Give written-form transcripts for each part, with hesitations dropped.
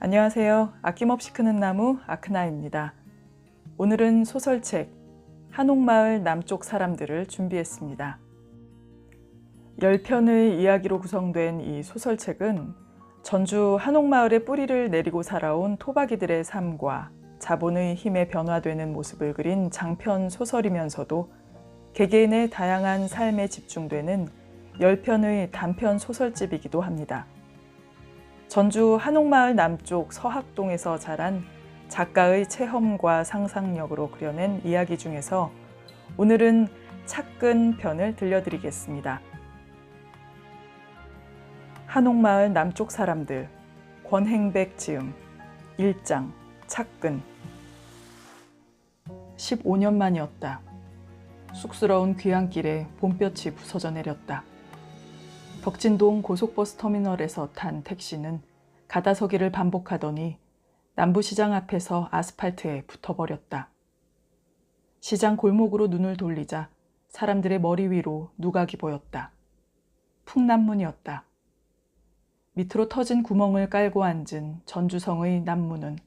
안녕하세요. 아낌없이 크는 나무 아크나입니다. 오늘은 소설책 한옥마을 남쪽 사람들을 준비했습니다. 10편의 이야기로 구성된 이 소설책은 전주 한옥마을의 뿌리를 내리고 살아온 토박이들의 삶과 자본의 힘에 변화되는 모습을 그린 장편 소설이면서도 개개인의 다양한 삶에 집중되는 10편의 단편 소설집이기도 합니다. 전주 한옥마을 남쪽 서학동에서 자란 작가의 체험과 상상력으로 그려낸 이야기 중에서 오늘은 착근 편을 들려드리겠습니다. 한옥마을 남쪽 사람들, 권행백 지음, 1장, 착근. 15년 만이었다. 쑥스러운 귀향길에 봄볕이 부서져 내렸다. 덕진동 고속버스 터미널에서 탄 택시는 가다서기를 반복하더니 남부시장 앞에서 아스팔트에 붙어버렸다. 시장 골목으로 눈을 돌리자 사람들의 머리 위로 누각이 보였다. 풍남문이었다. 밑으로 터진 구멍을 깔고 앉은 전주성의 남문은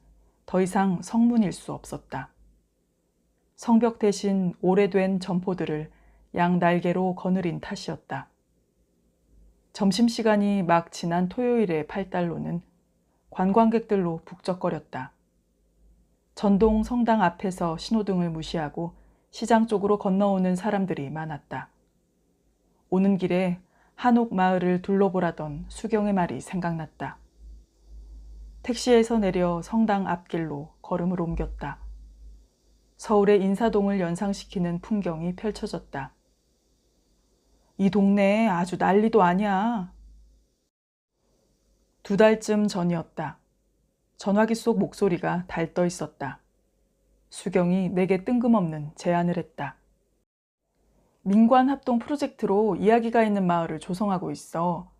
더 이상 성문일 수 없었다. 성벽 대신 오래된 점포들을 양날개로 거느린 탓이었다. 점심시간이 막 지난 토요일의 팔달로는 관광객들로 북적거렸다. 전동 성당 앞에서 신호등을 무시하고 시장 쪽으로 건너오는 사람들이 많았다. 오는 길에 한옥 마을을 둘러보라던 수경의 말이 생각났다. 택시에서 내려 성당 앞길로 걸음을 옮겼다. 서울의 인사동을 연상시키는 풍경이 펼쳐졌다. 이 동네에 아주 난리도 아니야. 2달쯤 전이었다. 전화기 속 목소리가 달떠 있었다. 수경이 내게 뜬금없는 제안을 했다. 민관합동 프로젝트로 이야기가 있는 마을을 조성하고 있어.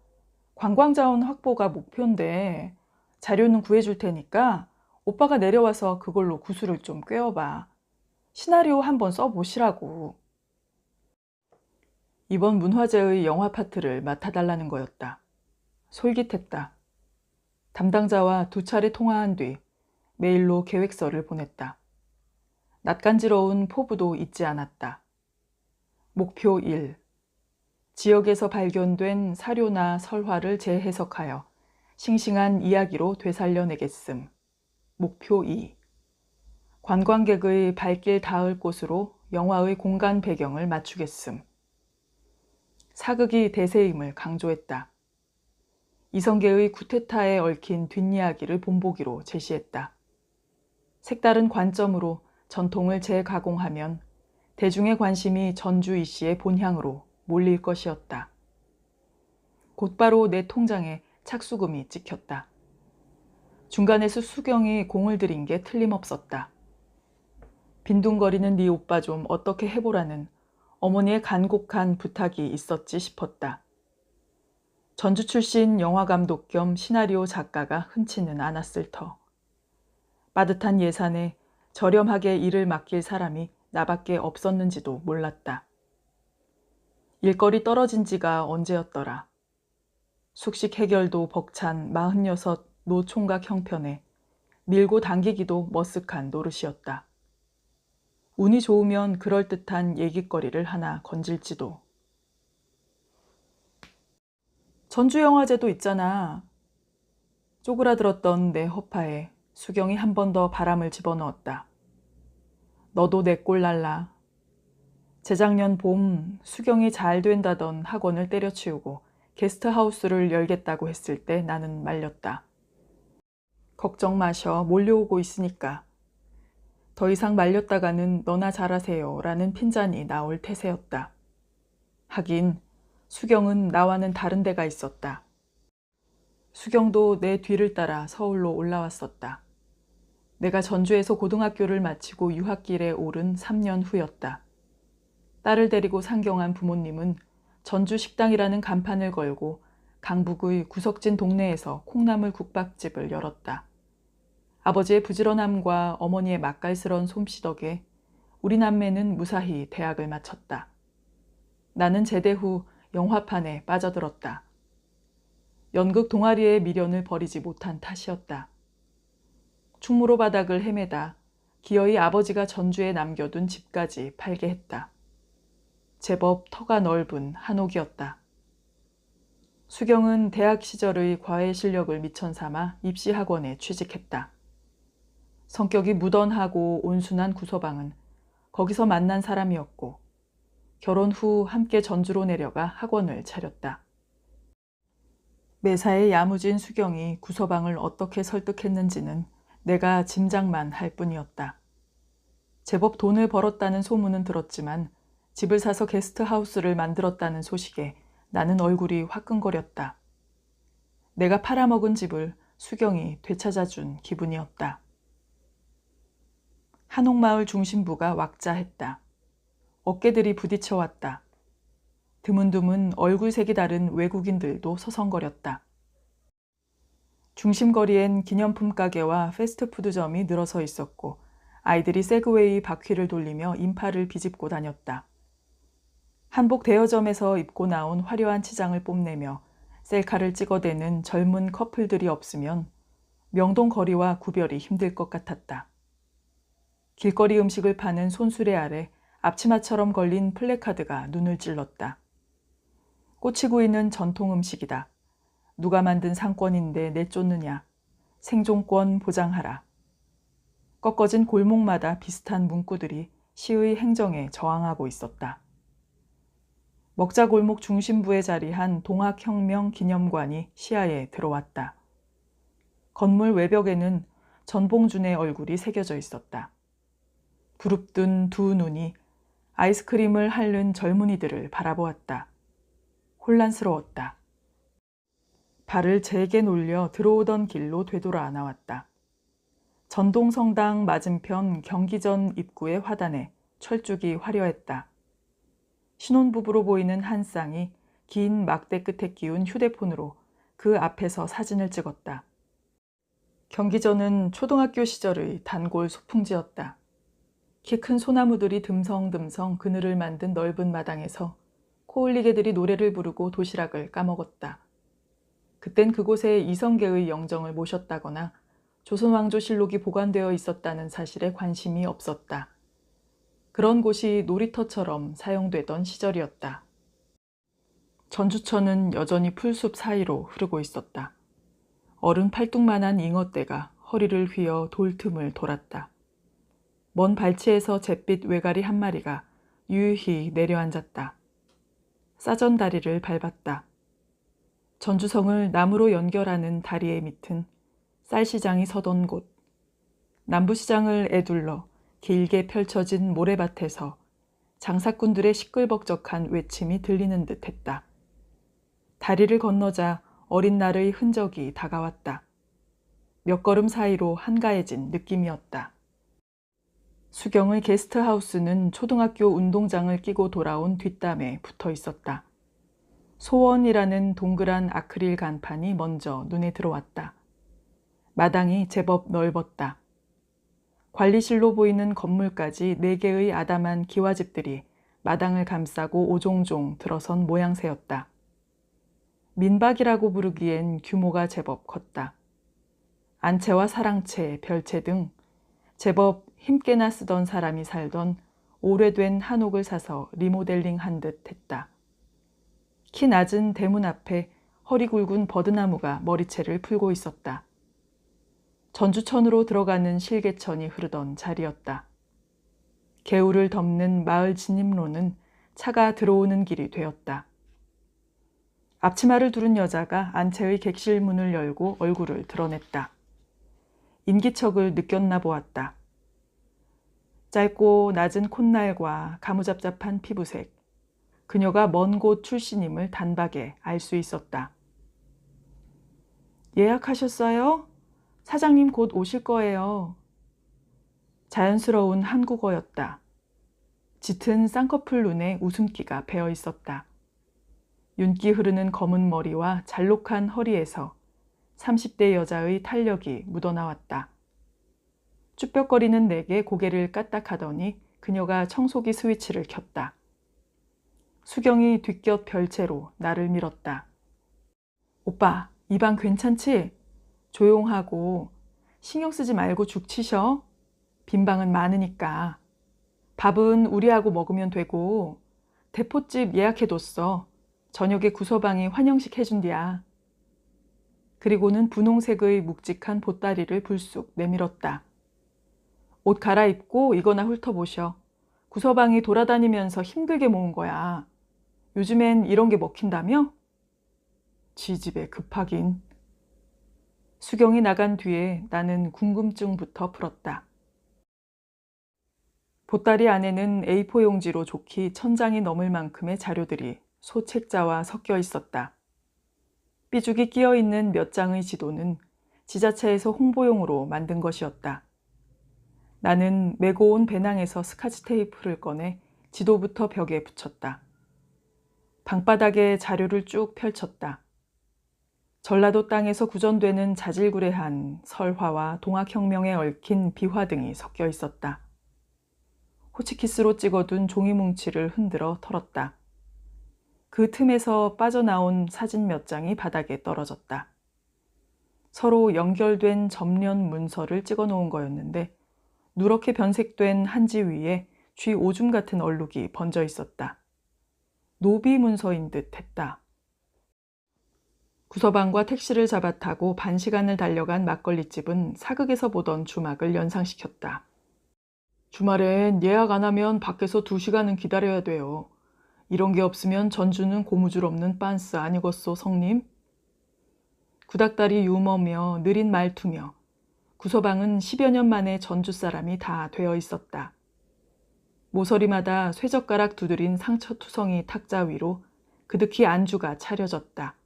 관광자원 확보가 목표인데 자료는 구해줄 테니까 오빠가 내려와서 그걸로 구슬을 좀 꿰어봐. 시나리오 한번 써보시라고. 이번 문화재의 영화 파트를 맡아달라는 거였다. 솔깃했다. 담당자와 2차례 통화한 뒤 메일로 계획서를 보냈다. 낯간지러운 포부도 잊지 않았다. 목표 1. 지역에서 발견된 사료나 설화를 재해석하여 싱싱한 이야기로 되살려내겠음. 목표 2. 관광객의 발길 닿을 곳으로 영화의 공간 배경을 맞추겠음. 사극이 대세임을 강조했다. 이성계의 쿠데타에 얽힌 뒷이야기를 본보기로 제시했다. 색다른 관점으로 전통을 재가공하면 대중의 관심이 전주 이씨의 본향으로 몰릴 것이었다. 곧바로 내 통장에 착수금이 찍혔다. 중간에서 수경이 공을 들인 게 틀림없었다. 빈둥거리는 네 오빠 좀 어떻게 해보라는 어머니의 간곡한 부탁이 있었지 싶었다. 전주 출신 영화감독 겸 시나리오 작가가 흔치는 않았을 터. 빠듯한 예산에 저렴하게 일을 맡길 사람이 나밖에 없었는지도 몰랐다. 일거리 떨어진 지가 언제였더라. 숙식 해결도 벅찬 46 노총각 형편에 밀고 당기기도 머쓱한 노릇이었다. 운이 좋으면 그럴듯한 얘기거리를 하나 건질지도. 전주영화제도 있잖아. 쪼그라들었던 내 허파에 수경이 한 번 더 바람을 집어넣었다. 너도 내 꼴 날라. 재작년 봄 수경이 잘 된다던 학원을 때려치우고 게스트하우스를 열겠다고 했을 때 나는 말렸다. 걱정 마셔. 몰려오고 있으니까. 더 이상 말렸다가는 너나 잘하세요 라는 핀잔이 나올 태세였다. 하긴 수경은 나와는 다른 데가 있었다. 수경도 내 뒤를 따라 서울로 올라왔었다. 내가 전주에서 고등학교를 마치고 유학길에 오른 3년 후였다. 딸을 데리고 상경한 부모님은 전주 식당이라는 간판을 걸고 강북의 구석진 동네에서 콩나물 국밥집을 열었다. 아버지의 부지런함과 어머니의 맛깔스런 솜씨 덕에 우리 남매는 무사히 대학을 마쳤다. 나는 제대 후 영화판에 빠져들었다. 연극 동아리의 미련을 버리지 못한 탓이었다. 충무로 바닥을 헤매다 기어이 아버지가 전주에 남겨둔 집까지 팔게 했다. 제법 터가 넓은 한옥이었다. 수경은 대학 시절의 과외 실력을 미천삼아 입시학원에 취직했다. 성격이 무던하고 온순한 구서방은 거기서 만난 사람이었고 결혼 후 함께 전주로 내려가 학원을 차렸다. 매사에 야무진 수경이 구서방을 어떻게 설득했는지는 내가 짐작만 할 뿐이었다. 제법 돈을 벌었다는 소문은 들었지만 집을 사서 게스트하우스를 만들었다는 소식에 나는 얼굴이 화끈거렸다. 내가 팔아먹은 집을 수경이 되찾아준 기분이었다. 한옥마을 중심부가 왁자했다. 어깨들이 부딪혀왔다. 드문드문 얼굴색이 다른 외국인들도 서성거렸다. 중심거리엔 기념품 가게와 패스트푸드점이 늘어서 있었고 아이들이 세그웨이 바퀴를 돌리며 인파를 비집고 다녔다. 한복 대여점에서 입고 나온 화려한 치장을 뽐내며 셀카를 찍어대는 젊은 커플들이 없으면 명동 거리와 구별이 힘들 것 같았다. 길거리 음식을 파는 손수레 아래 앞치마처럼 걸린 플래카드가 눈을 찔렀다. 꼬치구이는 전통 음식이다. 누가 만든 상권인데 내쫓느냐. 생존권 보장하라. 꺾어진 골목마다 비슷한 문구들이 시의 행정에 저항하고 있었다. 먹자골목 중심부에 자리한 동학혁명 기념관이 시야에 들어왔다. 건물 외벽에는 전봉준의 얼굴이 새겨져 있었다. 부릅뜬 두 눈이 아이스크림을 핥는 젊은이들을 바라보았다. 혼란스러웠다. 발을 제게 놀려 들어오던 길로 되돌아 나왔다. 전동성당 맞은편 경기전 입구의 화단에 철쭉이 화려했다. 신혼부부로 보이는 한 쌍이 긴 막대 끝에 끼운 휴대폰으로 그 앞에서 사진을 찍었다. 경기전은 초등학교 시절의 단골 소풍지였다. 키 큰 소나무들이 듬성듬성 그늘을 만든 넓은 마당에서 코흘리개들이 노래를 부르고 도시락을 까먹었다. 그땐 그곳에 이성계의 영정을 모셨다거나 조선왕조실록이 보관되어 있었다는 사실에 관심이 없었다. 그런 곳이 놀이터처럼 사용되던 시절이었다. 전주천은 여전히 풀숲 사이로 흐르고 있었다. 어른 팔뚝만한 잉어떼가 허리를 휘어 돌 틈을 돌았다. 먼 발치에서 잿빛 외가리 한 마리가 유유히 내려앉았다. 싸전다리를 밟았다. 전주성을 나무로 연결하는 다리의 밑은 쌀시장이 서던 곳, 남부시장을 에둘러 길게 펼쳐진 모래밭에서 장사꾼들의 시끌벅적한 외침이 들리는 듯 했다. 다리를 건너자 어린 날의 흔적이 다가왔다. 몇 걸음 사이로 한가해진 느낌이었다. 수경의 게스트하우스는 초등학교 운동장을 끼고 돌아온 뒷담에 붙어 있었다. 소원이라는 동그란 아크릴 간판이 먼저 눈에 들어왔다. 마당이 제법 넓었다. 관리실로 보이는 건물까지 4개의 아담한 기와집들이 마당을 감싸고 오종종 들어선 모양새였다. 민박이라고 부르기엔 규모가 제법 컸다. 안채와 사랑채, 별채 등 제법 힘께나 쓰던 사람이 살던 오래된 한옥을 사서 리모델링한 듯 했다. 키 낮은 대문 앞에 허리 굵은 버드나무가 머리채를 풀고 있었다. 전주천으로 들어가는 실개천이 흐르던 자리였다. 개울을 덮는 마을 진입로는 차가 들어오는 길이 되었다. 앞치마를 두른 여자가 안채의 객실 문을 열고 얼굴을 드러냈다. 인기척을 느꼈나 보았다. 짧고 낮은 콧날과 가무잡잡한 피부색, 그녀가 먼 곳 출신임을 단박에 알 수 있었다. 예약하셨어요? 사장님 곧 오실 거예요. 자연스러운 한국어였다. 짙은 쌍꺼풀 눈에 웃음기가 배어 있었다. 윤기 흐르는 검은 머리와 잘록한 허리에서 30대 여자의 탄력이 묻어나왔다. 쭈뼛거리는 내게 고개를 까딱하더니 그녀가 청소기 스위치를 켰다. 수경이 뒷곁 별채로 나를 밀었다. 오빠, 이 방 괜찮지? 조용하고 신경 쓰지 말고 죽 치셔. 빈 방은 많으니까. 밥은 우리하고 먹으면 되고 대포집 예약해뒀어. 저녁에 구서방이 환영식 해준디야. 그리고는 분홍색의 묵직한 보따리를 불쑥 내밀었다. 옷 갈아입고 이거나 훑어보셔. 구서방이 돌아다니면서 힘들게 모은 거야. 요즘엔 이런 게 먹힌다며? 지집에 급하긴. 수경이 나간 뒤에 나는 궁금증부터 풀었다. 보따리 안에는 A4 용지로 좋기 1000장이 넘을 만큼의 자료들이 소책자와 섞여 있었다. 삐죽이 끼어 있는 몇 장의 지도는 지자체에서 홍보용으로 만든 것이었다. 나는 메고 온 배낭에서 스카치 테이프를 꺼내 지도부터 벽에 붙였다. 방바닥에 자료를 쭉 펼쳤다. 전라도 땅에서 구전되는 자질구레한 설화와 동학혁명에 얽힌 비화 등이 섞여 있었다. 호치키스로 찍어둔 종이 뭉치를 흔들어 털었다. 그 틈에서 빠져나온 사진 몇 장이 바닥에 떨어졌다. 서로 연결된 접련 문서를 찍어 놓은 거였는데 누렇게 변색된 한지 위에 쥐 오줌 같은 얼룩이 번져 있었다. 노비 문서인 듯 했다. 구서방과 택시를 잡아 타고 반 시간을 달려간 막걸리집은 사극에서 보던 주막을 연상시켰다. 주말엔 예약 안 하면 밖에서 2시간은 기다려야 돼요. 이런 게 없으면 전주는 고무줄 없는 빤스 아니겠소, 성님? 구닥다리 유머며 느린 말투며 구서방은 10여 년 만에 전주 사람이 다 되어 있었다. 모서리마다 쇠젓가락 두드린 상처투성이 탁자 위로 그득히 안주가 차려졌다.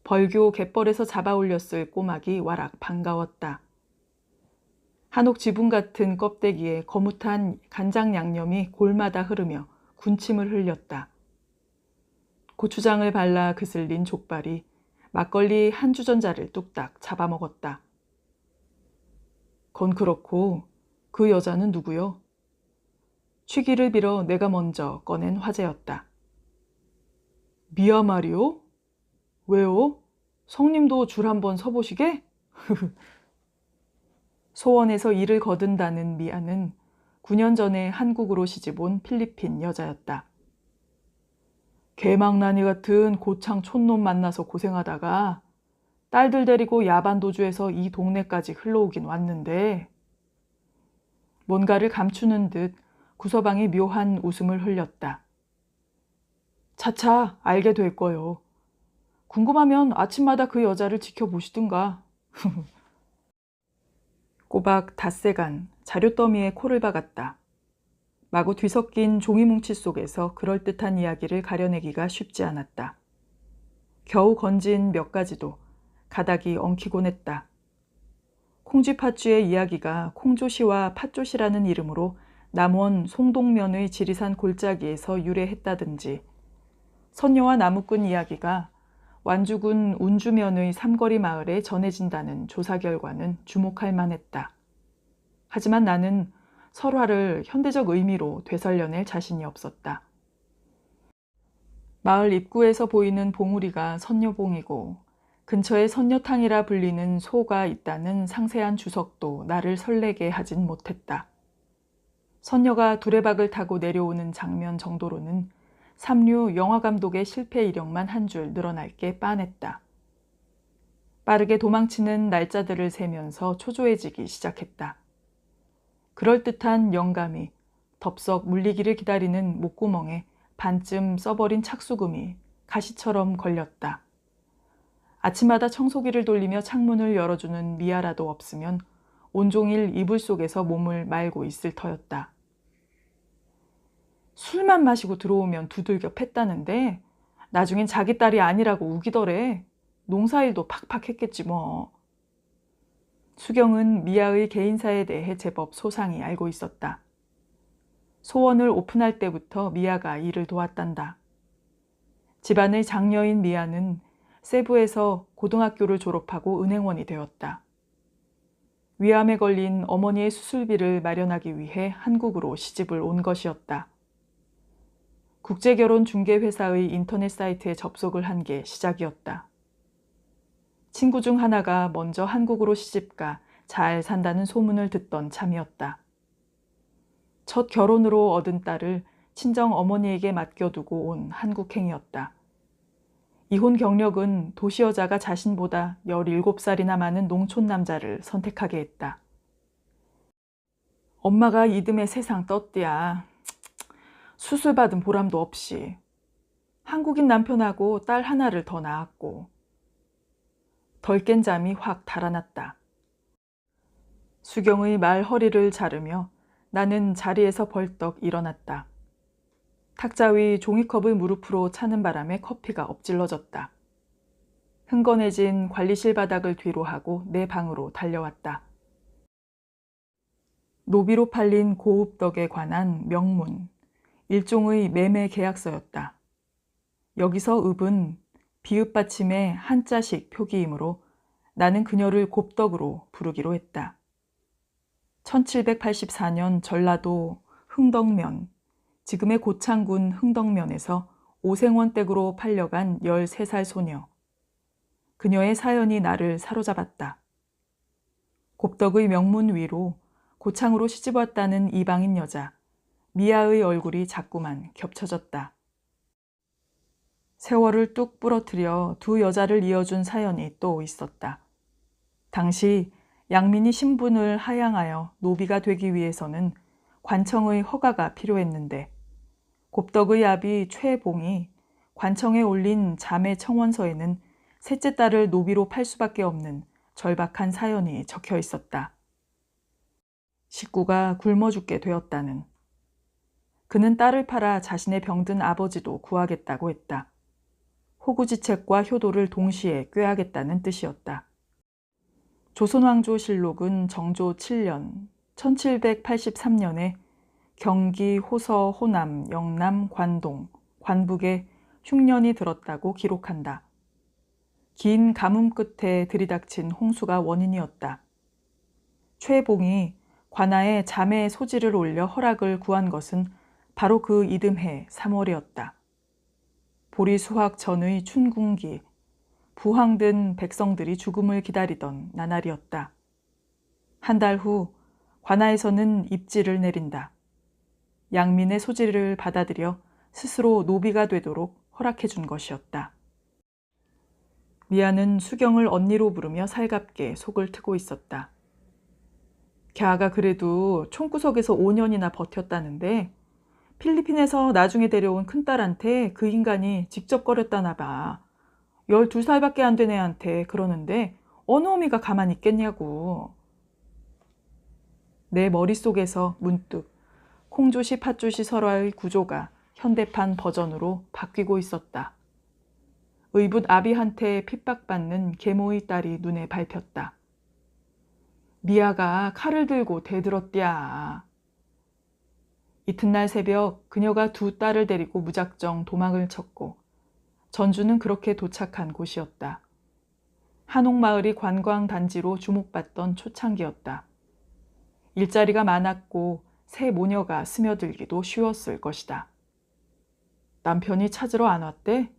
벌교 갯벌에서 잡아 올렸을 꼬막이 와락 반가웠다. 한옥 지붕 같은 껍데기에 거뭇한 간장 양념이 골마다 흐르며 군침을 흘렸다. 고추장을 발라 그슬린 족발이 막걸리 한 주전자를 뚝딱 잡아먹었다. 건 그렇고 그 여자는 누구요? 취기를 빌어 내가 먼저 꺼낸 화제였다. 미아 말이요? 왜요? 성님도 줄 한번 서보시게? 소원에서 일을 거둔다는 미아는 9년 전에 한국으로 시집온 필리핀 여자였다. 개망나니 같은 고창 촌놈 만나서 고생하다가 딸들 데리고 야반 도주해서 이 동네까지 흘러오긴 왔는데 뭔가를 감추는 듯 구서방이 묘한 웃음을 흘렸다. 차차 알게 될 거요. 궁금하면 아침마다 그 여자를 지켜보시든가. 꼬박 닷새간 자료더미에 코를 박았다. 마구 뒤섞인 종이뭉치 속에서 그럴듯한 이야기를 가려내기가 쉽지 않았다. 겨우 건진 몇 가지도 가닥이 엉키곤 했다. 콩쥐팥쥐의 이야기가 콩조시와 팥조시라는 이름으로 남원 송동면의 지리산 골짜기에서 유래했다든지, 선녀와 나무꾼 이야기가 완주군 운주면의 삼거리 마을에 전해진다는 조사 결과는 주목할 만했다. 하지만 나는 설화를 현대적 의미로 되살려낼 자신이 없었다. 마을 입구에서 보이는 봉우리가 선녀봉이고 근처에 선녀탕이라 불리는 소가 있다는 상세한 주석도 나를 설레게 하진 못했다. 선녀가 두레박을 타고 내려오는 장면 정도로는 삼류 영화감독의 실패 이력만 한 줄 늘어날 게 빤했다. 빠르게 도망치는 날짜들을 세면서 초조해지기 시작했다. 그럴듯한 영감이 덥석 물리기를 기다리는 목구멍에 반쯤 써버린 착수금이 가시처럼 걸렸다. 아침마다 청소기를 돌리며 창문을 열어주는 미아라도 없으면 온종일 이불 속에서 몸을 말고 있을 터였다. 술만 마시고 들어오면 두들겨 팼다는데 나중엔 자기 딸이 아니라고 우기더래. 농사일도 팍팍 했겠지 뭐. 수경은 미아의 개인사에 대해 제법 소상히 알고 있었다. 소원을 오픈할 때부터 미아가 일을 도왔단다. 집안의 장녀인 미아는 세부에서 고등학교를 졸업하고 은행원이 되었다. 위암에 걸린 어머니의 수술비를 마련하기 위해 한국으로 시집을 온 것이었다. 국제결혼중개회사의 인터넷 사이트에 접속을 한 게 시작이었다. 친구 중 하나가 먼저 한국으로 시집가 잘 산다는 소문을 듣던 참이었다. 첫 결혼으로 얻은 딸을 친정 어머니에게 맡겨두고 온 한국행이었다. 이혼 경력은 도시 여자가 자신보다 17살이나 많은 농촌 남자를 선택하게 했다. 엄마가 이듬해 세상 떴디야. 수술 받은 보람도 없이. 한국인 남편하고 딸 하나를 더 낳았고. 덜 깬 잠이 확 달아났다. 수경의 말 허리를 자르며 나는 자리에서 벌떡 일어났다. 탁자 위 종이컵을 무릎으로 차는 바람에 커피가 엎질러졌다. 흥건해진 관리실 바닥을 뒤로 하고 내 방으로 달려왔다. 노비로 팔린 고읍덕에 관한 명문, 일종의 매매 계약서였다. 여기서 읍은 비읍 받침의 한자식 표기이므로 나는 그녀를 곱덕으로 부르기로 했다. 1784년 전라도 흥덕면, 지금의 고창군 흥덕면에서 오생원 댁으로 팔려간 13살 소녀. 그녀의 사연이 나를 사로잡았다. 곱덕의 명문 위로 고창으로 시집왔다는 이방인 여자, 미아의 얼굴이 자꾸만 겹쳐졌다. 세월을 뚝 부러뜨려 두 여자를 이어준 사연이 또 있었다. 당시 양민이 신분을 하향하여 노비가 되기 위해서는 관청의 허가가 필요했는데 곱덕의 아비 최봉이 관청에 올린 자매 청원서에는 셋째 딸을 노비로 팔 수밖에 없는 절박한 사연이 적혀 있었다. 식구가 굶어 죽게 되었다는. 그는 딸을 팔아 자신의 병든 아버지도 구하겠다고 했다. 호구지책과 효도를 동시에 꾀하겠다는 뜻이었다. 조선왕조실록은 정조 7년 1783년에 경기, 호서, 호남, 영남, 관동, 관북에 흉년이 들었다고 기록한다. 긴 가뭄 끝에 들이닥친 홍수가 원인이었다. 최봉이 관아에 자매의 소지를 올려 허락을 구한 것은 바로 그 이듬해 3월이었다. 보리 수확 전의 춘궁기, 부황된 백성들이 죽음을 기다리던 나날이었다. 한 달 후 관아에서는 입지를 내린다. 양민의 소지를 받아들여 스스로 노비가 되도록 허락해 준 것이었다. 미아는 수경을 언니로 부르며 살갑게 속을 트고 있었다. 걔가 그래도 총구석에서 5년이나 버텼다는데 필리핀에서 나중에 데려온 큰딸한테 그 인간이 직접 거렸다나 봐. 12살밖에 안 된 애한테 그러는데 어느 어미가 가만히 있겠냐고. 내 머릿속에서 문득 콩조시 팥조시 설화의 구조가 현대판 버전으로 바뀌고 있었다. 의붓 아비한테 핍박받는 계모의 딸이 눈에 밟혔다. 미아가 칼을 들고 대들었디야. 이튿날 새벽 그녀가 두 딸을 데리고 무작정 도망을 쳤고 전주는 그렇게 도착한 곳이었다. 한옥마을이 관광단지로 주목받던 초창기였다. 일자리가 많았고 새 모녀가 스며들기도 쉬웠을 것이다. 남편이 찾으러 안 왔대?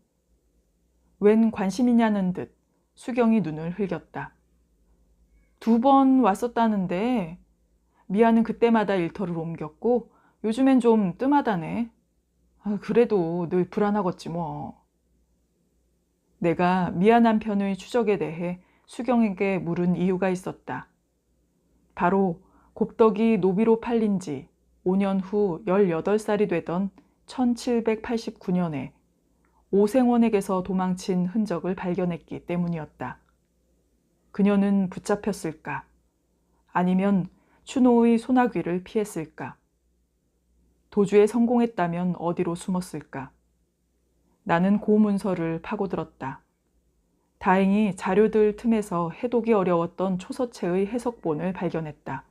웬 관심이냐는 듯 수경이 눈을 흘겼다. 2번 왔었다는데 미아는 그때마다 일터를 옮겼고 요즘엔 좀 뜸하다네. 그래도 늘 불안하겠지 뭐. 내가 미아 남편의 추적에 대해 수경에게 물은 이유가 있었다. 바로 곱덕이 노비로 팔린 지 5년 후 18살이 되던 1789년에 오생원에게서 도망친 흔적을 발견했기 때문이었다. 그녀는 붙잡혔을까? 아니면 추노의 소나귀를 피했을까? 도주에 성공했다면 어디로 숨었을까? 나는 고문서를 파고들었다. 다행히 자료들 틈에서 해독이 어려웠던 초서체의 해석본을 발견했다.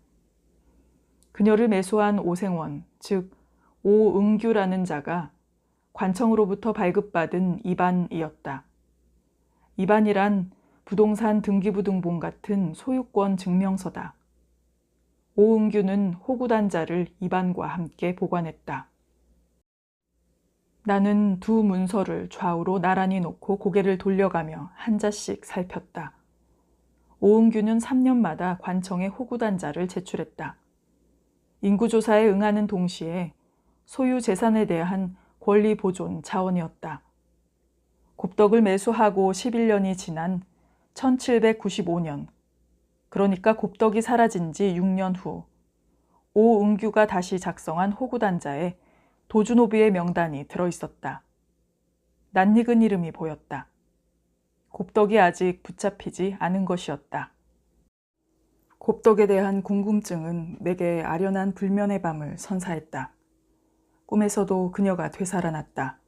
그녀를 매수한 오생원, 즉 오응규라는 자가 관청으로부터 발급받은 이반이었다. 이반이란 부동산 등기부등본 같은 소유권 증명서다. 오응규는 호구단자를 이반과 함께 보관했다. 나는 두 문서를 좌우로 나란히 놓고 고개를 돌려가며 한 자씩 살폈다. 오은규는 3년마다 관청에 호구단자를 제출했다. 인구조사에 응하는 동시에 소유 재산에 대한 권리 보존 자원이었다. 곱덕을 매수하고 11년이 지난 1795년, 그러니까 곱덕이 사라진 지 6년 후, 오은규가 다시 작성한 호구단자에 도주노비의 명단이 들어있었다. 낯익은 이름이 보였다. 곱덕이 아직 붙잡히지 않은 것이었다. 곱덕에 대한 궁금증은 내게 아련한 불면의 밤을 선사했다. 꿈에서도 그녀가 되살아났다.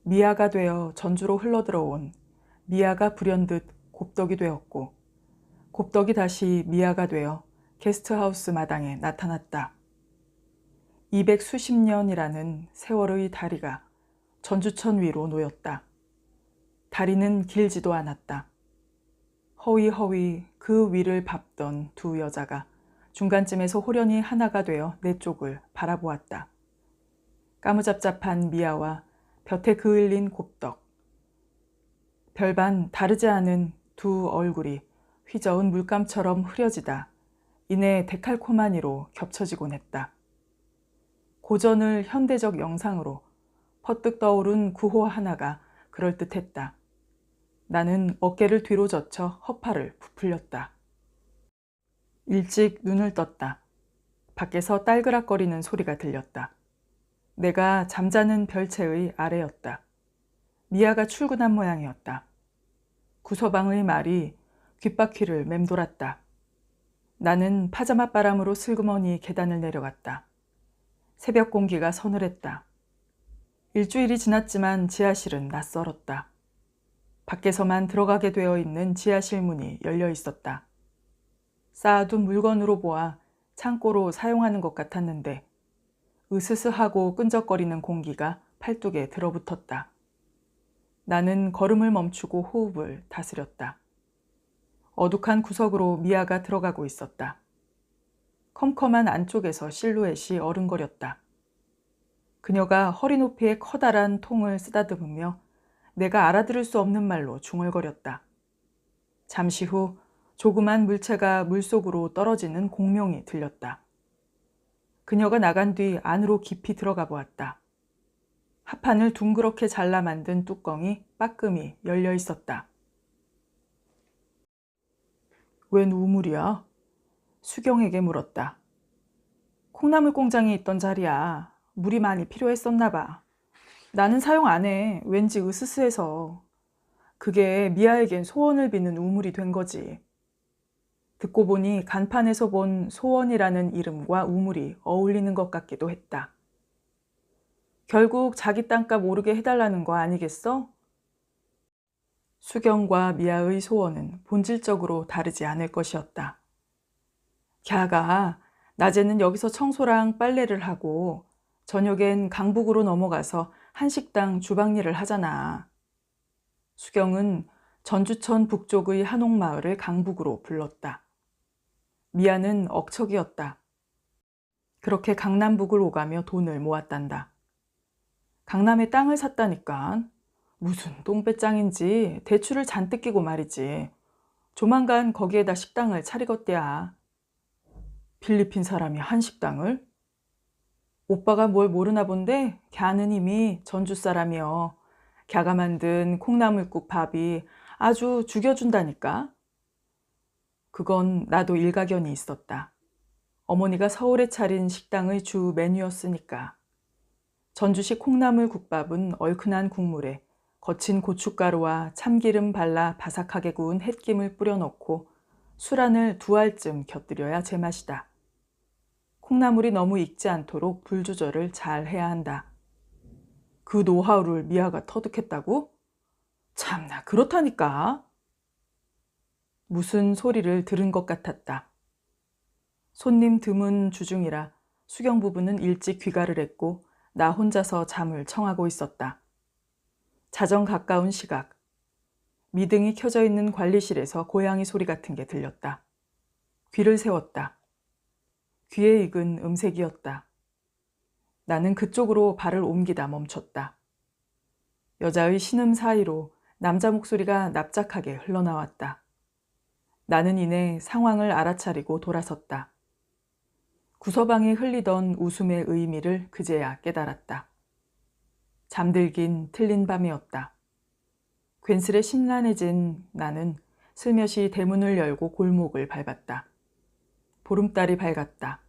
미아가 되어 전주로 흘러들어온 미아가 불현듯 곱덕이 되었고, 곱덕이 다시 미아가 되어 게스트하우스 마당에 나타났다. 200수십 년이라는 세월의 다리가 전주천 위로 놓였다. 다리는 길지도 않았다. 허위허위 그 위를 밟던 두 여자가 중간쯤에서 호련히 하나가 되어 내 쪽을 바라보았다. 까무잡잡한 미아와 볕에 그을린 곱덕. 별반 다르지 않은 두 얼굴이 휘저은 물감처럼 흐려지다 이내 데칼코마니로 겹쳐지곤 했다. 고전을 현대적 영상으로 퍼뜩 떠오른 구호 하나가 그럴듯했다. 나는 어깨를 뒤로 젖혀 허파를 부풀렸다. 일찍 눈을 떴다. 밖에서 딸그락거리는 소리가 들렸다. 내가 잠자는 별채의 아래였다. 미아가 출근한 모양이었다. 구서방의 말이 귓바퀴를 맴돌았다. 나는 파자마 바람으로 슬그머니 계단을 내려갔다. 새벽 공기가 서늘했다. 일주일이 지났지만 지하실은 낯설었다. 밖에서만 들어가게 되어 있는 지하실 문이 열려 있었다. 쌓아둔 물건으로 보아 창고로 사용하는 것 같았는데 으스스하고 끈적거리는 공기가 팔뚝에 들어붙었다. 나는 걸음을 멈추고 호흡을 다스렸다. 어둑한 구석으로 미아가 들어가고 있었다. 컴컴한 안쪽에서 실루엣이 어른거렸다. 그녀가 허리 높이의 커다란 통을 쓰다듬으며 내가 알아들을 수 없는 말로 중얼거렸다. 잠시 후 조그만 물체가 물속으로 떨어지는 공명이 들렸다. 그녀가 나간 뒤 안으로 깊이 들어가 보았다. 합판을 둥그렇게 잘라 만든 뚜껑이 빠끔히 열려 있었다. 웬 우물이야? 수경에게 물었다. 콩나물 공장이 있던 자리야. 물이 많이 필요했었나 봐. 나는 사용 안 해. 왠지 으스스해서. 그게 미아에겐 소원을 비는 우물이 된 거지. 듣고 보니 간판에서 본 소원이라는 이름과 우물이 어울리는 것 같기도 했다. 결국 자기 땅값 오르게 해달라는 거 아니겠어? 수경과 미아의 소원은 본질적으로 다르지 않을 것이었다. 걔가 낮에는 여기서 청소랑 빨래를 하고 저녁엔 강북으로 넘어가서 한식당 주방일을 하잖아. 수경은 전주천 북쪽의 한옥마을을 강북으로 불렀다. 미아는 억척이었다. 그렇게 강남북을 오가며 돈을 모았단다. 강남에 땅을 샀다니까. 무슨 똥배짱인지 대출을 잔뜩 끼고 말이지. 조만간 거기에다 식당을 차리겄대야. 필리핀 사람이 한식당을? 오빠가 뭘 모르나 본데 걔는 이미 전주 사람이여. 걔가 만든 콩나물국 밥이 아주 죽여준다니까. 그건 나도 일가견이 있었다. 어머니가 서울에 차린 식당의 주 메뉴였으니까. 전주식 콩나물국밥은 얼큰한 국물에 거친 고춧가루와 참기름 발라 바삭하게 구운 햇김을 뿌려 넣고 술 안을 2알쯤 곁들여야 제맛이다. 콩나물이 너무 익지 않도록 불 조절을 잘 해야 한다. 그 노하우를 미아가 터득했다고? 참나 그렇다니까. 무슨 소리를 들은 것 같았다. 손님 드문 주중이라 수경 부부는 일찍 귀가를 했고 나 혼자서 잠을 청하고 있었다. 자정 가까운 시각, 미등이 켜져 있는 관리실에서 고양이 소리 같은 게 들렸다. 귀를 세웠다. 귀에 익은 음색이었다. 나는 그쪽으로 발을 옮기다 멈췄다. 여자의 신음 사이로 남자 목소리가 납작하게 흘러나왔다. 나는 이내 상황을 알아차리고 돌아섰다. 구서방이 흘리던 웃음의 의미를 그제야 깨달았다. 잠들긴 틀린 밤이었다. 괜스레 심란해진 나는 슬며시 대문을 열고 골목을 밟았다. 보름달이 밝았다.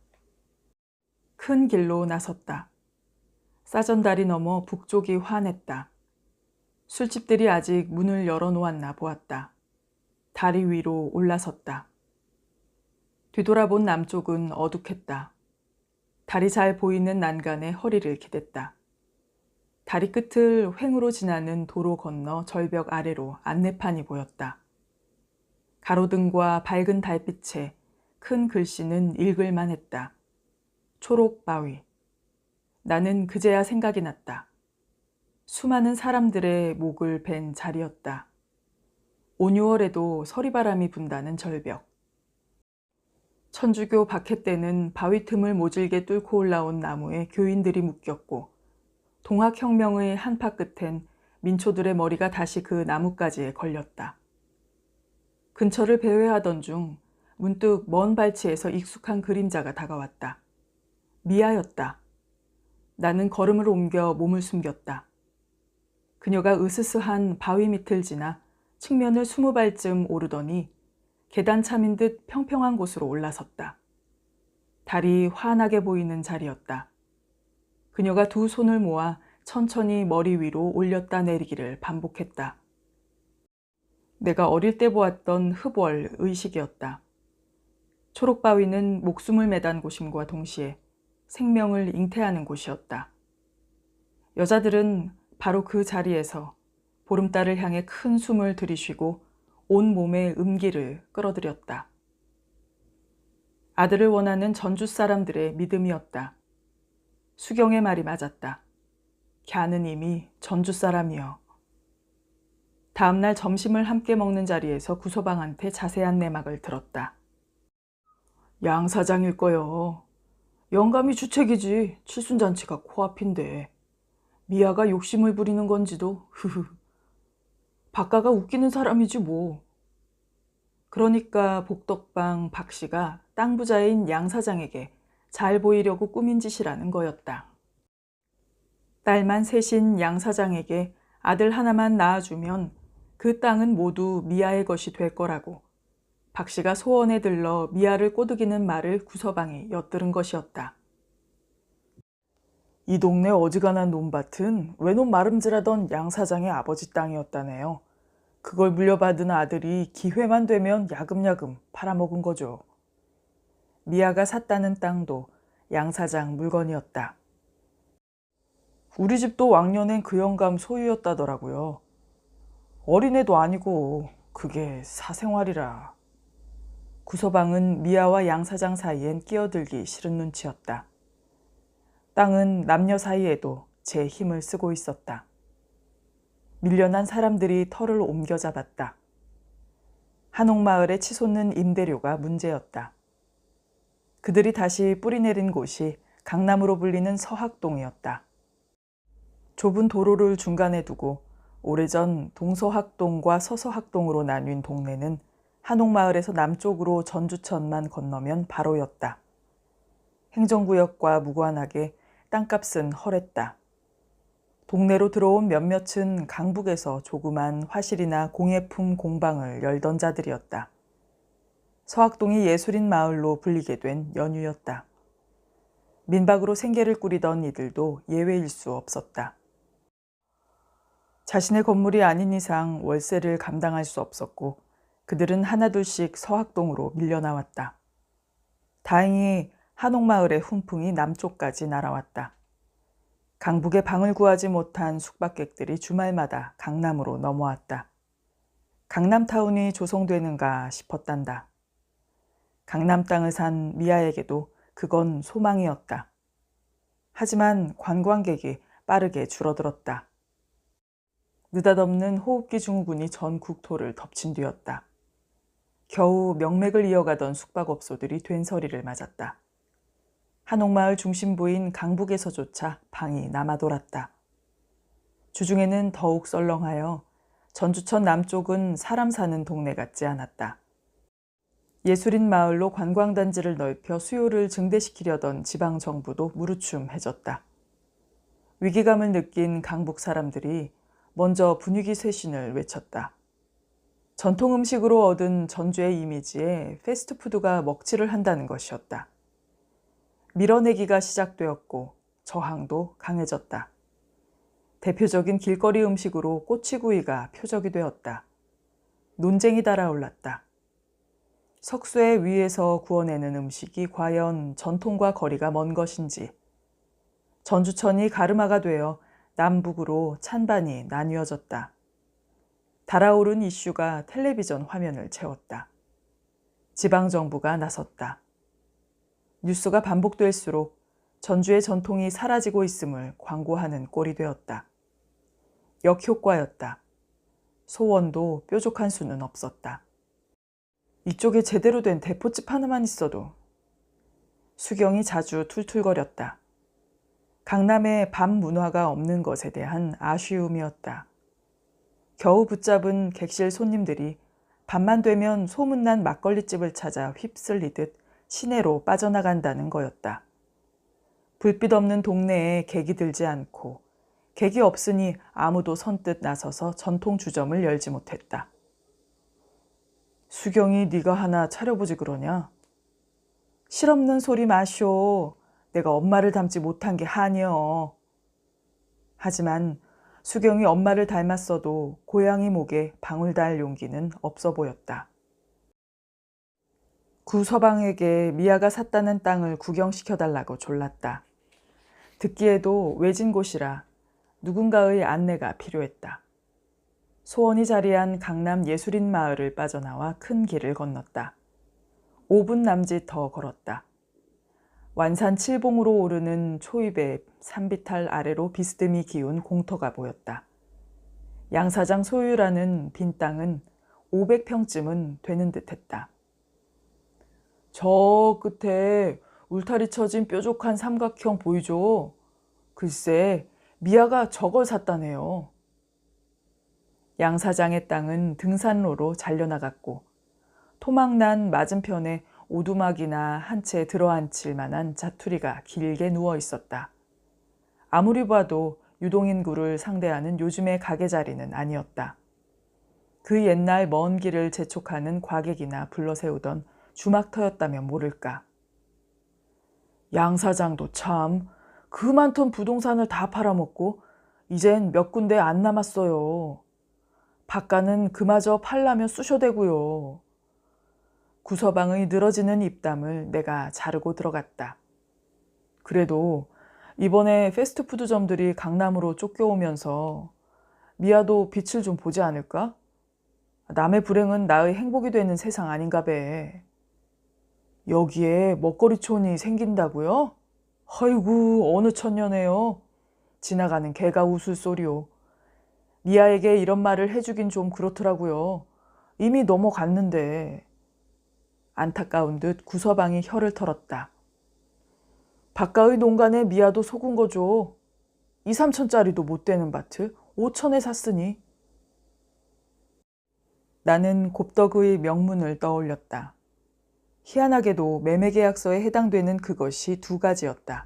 큰 길로 나섰다. 싸전다리 넘어 북쪽이 환했다. 술집들이 아직 문을 열어놓았나 보았다. 다리 위로 올라섰다. 뒤돌아본 남쪽은 어둑했다. 달이 잘 보이는 난간에 허리를 기댔다. 다리 끝을 횡으로 지나는 도로 건너 절벽 아래로 안내판이 보였다. 가로등과 밝은 달빛에 큰 글씨는 읽을만 했다. 초록바위. 나는 그제야 생각이 났다. 수많은 사람들의 목을 벤 자리였다. 온 6월에도 서리바람이 분다는 절벽. 천주교 박해 때는 바위 틈을 모질게 뚫고 올라온 나무에 교인들이 묶였고 동학혁명의 한파 끝엔 민초들의 머리가 다시 그 나뭇가지에 걸렸다. 근처를 배회하던 중 문득 먼 발치에서 익숙한 그림자가 다가왔다. 미아였다. 나는 걸음을 옮겨 몸을 숨겼다. 그녀가 으스스한 바위 밑을 지나 측면을 20발쯤 오르더니 계단 참인 듯 평평한 곳으로 올라섰다. 달이 환하게 보이는 자리였다. 그녀가 두 손을 모아 천천히 머리 위로 올렸다 내리기를 반복했다. 내가 어릴 때 보았던 흡월 의식이었다. 초록바위는 목숨을 매단 곳임과 동시에 생명을 잉태하는 곳이었다. 여자들은 바로 그 자리에서 보름달을 향해 큰 숨을 들이쉬고 온 몸에 음기를 끌어들였다. 아들을 원하는 전주 사람들의 믿음이었다. 수경의 말이 맞았다. 갸는 이미 전주 사람이여. 다음 날 점심을 함께 먹는 자리에서 구서방한테 자세한 내막을 들었다. 양 사장일 거요. 영감이 주책이지. 칠순잔치가 코앞인데. 미아가 욕심을 부리는 건지도 흐흐. 박가가 웃기는 사람이지 뭐. 그러니까 복덕방 박 씨가 땅 부자인 양 사장에게 잘 보이려고 꾸민 짓이라는 거였다. 딸만 셋인 양 사장에게 아들 하나만 낳아주면 그 땅은 모두 미아의 것이 될 거라고 박 씨가 소원에 들러 미아를 꼬드기는 말을 구서방에 엿들은 것이었다. 이 동네 어지간한 논밭은 외놈 마름질하던 양 사장의 아버지 땅이었다네요. 그걸 물려받은 아들이 기회만 되면 야금야금 팔아먹은 거죠. 미아가 샀다는 땅도 양 사장 물건이었다. 우리 집도 왕년엔 그 영감 소유였다더라고요. 어린애도 아니고 그게 사생활이라. 구서방은 미아와 양 사장 사이엔 끼어들기 싫은 눈치였다. 땅은 남녀 사이에도 제 힘을 쓰고 있었다. 밀려난 사람들이 털을 옮겨 잡았다. 한옥마을에 치솟는 임대료가 문제였다. 그들이 다시 뿌리내린 곳이 강남으로 불리는 서학동이었다. 좁은 도로를 중간에 두고 오래전 동서학동과 서서학동으로 나뉜 동네는 한옥마을에서 남쪽으로 전주천만 건너면 바로였다. 행정구역과 무관하게 땅값은 헐했다. 동네로 들어온 몇몇은 강북에서 조그만 화실이나 공예품 공방을 열던 자들이었다. 서학동이 예술인 마을로 불리게 된 연유였다. 민박으로 생계를 꾸리던 이들도 예외일 수 없었다. 자신의 건물이 아닌 이상 월세를 감당할 수 없었고 그들은 하나둘씩 서학동으로 밀려나왔다. 다행히 한옥마을의 훈풍이 남쪽까지 날아왔다. 강북에 방을 구하지 못한 숙박객들이 주말마다 강남으로 넘어왔다. 강남타운이 조성되는가 싶었단다. 강남 땅을 산 미아에게도 그건 소망이었다. 하지만 관광객이 빠르게 줄어들었다. 느닷없는 호흡기 증후군이 전 국토를 덮친 뒤였다. 겨우 명맥을 이어가던 숙박업소들이 된서리를 맞았다. 한옥마을 중심부인 강북에서조차 방이 남아돌았다. 주중에는 더욱 썰렁하여 전주천 남쪽은 사람 사는 동네 같지 않았다. 예술인 마을로 관광단지를 넓혀 수요를 증대시키려던 지방정부도 무르춤해졌다. 위기감을 느낀 강북 사람들이 먼저 분위기 쇄신을 외쳤다. 전통 음식으로 얻은 전주의 이미지에 패스트푸드가 먹칠을 한다는 것이었다. 밀어내기가 시작되었고 저항도 강해졌다. 대표적인 길거리 음식으로 꼬치구이가 표적이 되었다. 논쟁이 달아올랐다. 석쇠 위에서 구워내는 음식이 과연 전통과 거리가 먼 것인지, 전주천이 가르마가 되어 남북으로 찬반이 나뉘어졌다. 달아오른 이슈가 텔레비전 화면을 채웠다. 지방정부가 나섰다. 뉴스가 반복될수록 전주의 전통이 사라지고 있음을 광고하는 꼴이 되었다. 역효과였다. 소원도 뾰족한 수는 없었다. 이쪽에 제대로 된 대포집 하나만 있어도. 수경이 자주 툴툴거렸다. 강남에 밤 문화가 없는 것에 대한 아쉬움이었다. 겨우 붙잡은 객실 손님들이 밤만 되면 소문난 막걸리집을 찾아 휩쓸리듯 시내로 빠져나간다는 거였다. 불빛 없는 동네에 객이 들지 않고 객이 없으니 아무도 선뜻 나서서 전통 주점을 열지 못했다. 수경이 네가 하나 차려보지 그러냐? 실없는 소리 마쇼. 내가 엄마를 닮지 못한 게 한이여. 하지만 수경이 엄마를 닮았어도 고양이 목에 방울 달 용기는 없어 보였다. 구서방에게 미아가 샀다는 땅을 구경시켜달라고 졸랐다. 듣기에도 외진 곳이라 누군가의 안내가 필요했다. 소원이 자리한 강남 예술인 마을을 빠져나와 큰 길을 건넜다. 5분 남짓 더 걸었다. 완산 칠봉으로 오르는 초입에 산비탈 아래로 비스듬히 기운 공터가 보였다. 양사장 소유라는 빈 땅은 500평쯤은 되는 듯했다. 저 끝에 울타리 쳐진 뾰족한 삼각형 보이죠? 글쎄, 미아가 저걸 샀다네요. 양사장의 땅은 등산로로 잘려나갔고 토막난 맞은편에 오두막이나 한 채 들어앉힐 만한 자투리가 길게 누워 있었다. 아무리 봐도 유동인구를 상대하는 요즘의 가게 자리는 아니었다. 그 옛날 먼 길을 재촉하는 과객이나 불러세우던 주막터였다면 모를까. 양 사장도 참 그 많던 부동산을 다 팔아먹고 이젠 몇 군데 안 남았어요. 바가는 그마저 팔라면 쑤셔대고요. 구서방의 늘어지는 입담을 내가 자르고 들어갔다. 그래도 이번에 패스트푸드점들이 강남으로 쫓겨오면서 미아도 빛을 좀 보지 않을까? 남의 불행은 나의 행복이 되는 세상 아닌가 배. 여기에 먹거리촌이 생긴다고요? 아이고 어느 천년에요. 지나가는 개가 웃을 소리요. 미아에게 이런 말을 해주긴 좀 그렇더라고요. 이미 넘어갔는데. 안타까운 듯 구서방이 혀를 털었다. 바깥의 농간에 미아도 속은 거죠. 2, 3천짜리도 못 되는 밭을 5천에 샀으니. 나는 곱덕의 명문을 떠올렸다. 희한하게도 매매계약서에 해당되는 그것이 2가지였다.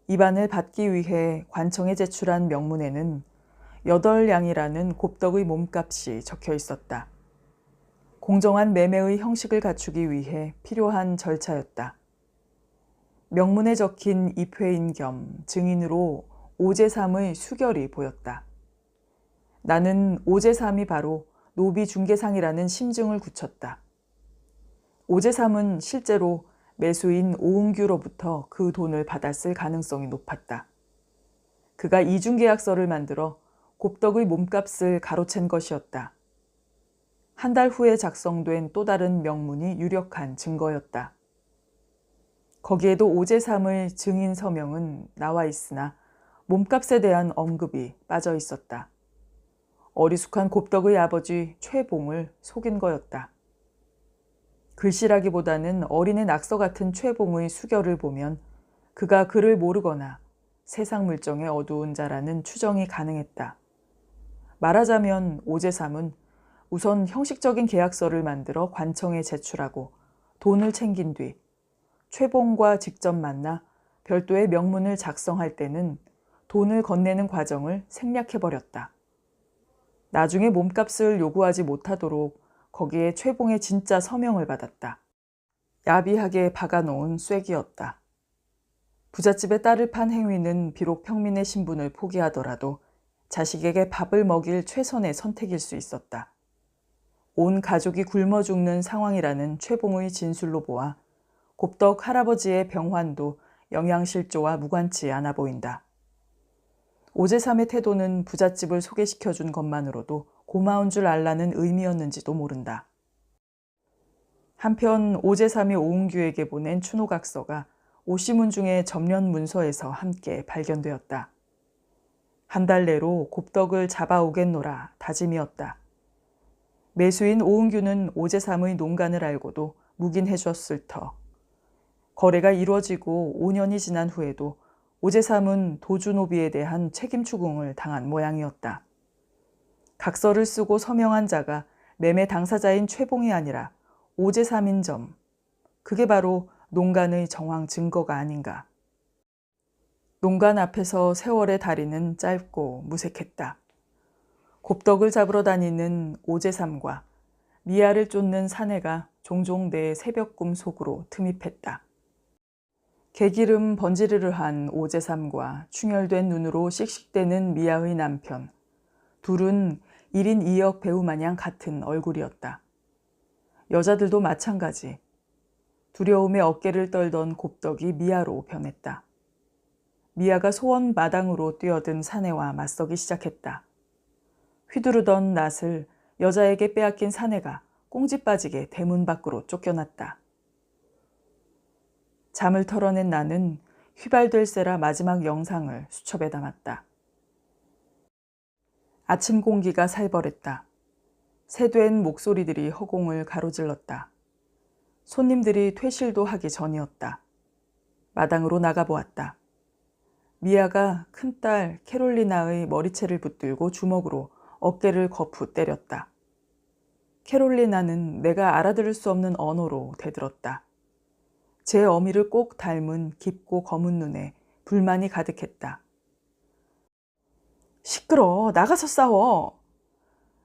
입안을 받기 위해 관청에 제출한 명문에는 8량이라는 곱덕의 몸값이 적혀 있었다. 공정한 매매의 형식을 갖추기 위해 필요한 절차였다. 명문에 적힌 입회인 겸 증인으로 오제삼의 수결이 보였다. 나는 오제삼이 바로 노비중개상이라는 심증을 굳혔다. 오제삼은 실제로 매수인 오은규로부터 그 돈을 받았을 가능성이 높았다. 그가 이중계약서를 만들어 곱덕의 몸값을 가로챈 것이었다. 한 달 후에 작성된 또 다른 명문이 유력한 증거였다. 거기에도 오제삼의 증인 서명은 나와 있으나 몸값에 대한 언급이 빠져 있었다. 어리숙한 곱덕의 아버지 최봉을 속인 거였다. 글씨라기보다는 어린애 낙서 같은 최봉의 수결을 보면 그가 글을 모르거나 세상 물정에 어두운 자라는 추정이 가능했다. 말하자면 오제삼은 우선 형식적인 계약서를 만들어 관청에 제출하고 돈을 챙긴 뒤 최봉과 직접 만나 별도의 명문을 작성할 때는 돈을 건네는 과정을 생략해버렸다. 나중에 몸값을 요구하지 못하도록 거기에 최봉의 진짜 서명을 받았다. 야비하게 박아놓은 쐐기였다. 부잣집에 딸을 판 행위는 비록 평민의 신분을 포기하더라도 자식에게 밥을 먹일 최선의 선택일 수 있었다. 온 가족이 굶어 죽는 상황이라는 최봉의 진술로 보아 곱덕 할아버지의 병환도 영양실조와 무관치 않아 보인다. 오제삼의 태도는 부잣집을 소개시켜준 것만으로도 고마운 줄 알라는 의미였는지도 모른다. 한편 오제삼이 오은규에게 보낸 추노각서가 오시문 중의 접련 문서에서 함께 발견되었다. 한 달 내로 곱덕을 잡아오겠노라 다짐이었다. 매수인 오은규는 오제삼의 농간을 알고도 묵인해 줬을 터. 거래가 이루어지고 5년이 지난 후에도 오제삼은 도주노비에 대한 책임 추궁을 당한 모양이었다. 각서를 쓰고 서명한 자가 매매 당사자인 최봉이 아니라 오제삼인 점, 그게 바로 농간의 정황 증거가 아닌가. 농간 앞에서 세월의 다리는 짧고 무색했다. 곱덕을 잡으러 다니는 오제삼과 미아를 쫓는 사내가 종종 내 새벽꿈 속으로 틈입했다. 개기름 번지르르한 오제삼과 충혈된 눈으로 씩씩대는 미아의 남편. 둘은 1인 2역 배우 마냥 같은 얼굴이었다. 여자들도 마찬가지. 두려움에 어깨를 떨던 곱덕이 미아로 변했다. 미아가 소원 마당으로 뛰어든 사내와 맞서기 시작했다. 휘두르던 낫을 여자에게 빼앗긴 사내가 꽁지 빠지게 대문 밖으로 쫓겨났다. 잠을 털어낸 나는 휘발될세라 마지막 영상을 수첩에 담았다. 아침 공기가 살벌했다. 새된 목소리들이 허공을 가로질렀다. 손님들이 퇴실도 하기 전이었다. 마당으로 나가보았다. 미아가 큰딸 캐롤리나의 머리채를 붙들고 주먹으로 어깨를 거푸 때렸다. 캐롤리나는 내가 알아들을 수 없는 언어로 대들었다. 제 어미를 꼭 닮은 깊고 검은 눈에 불만이 가득했다. 시끄러, 나가서 싸워.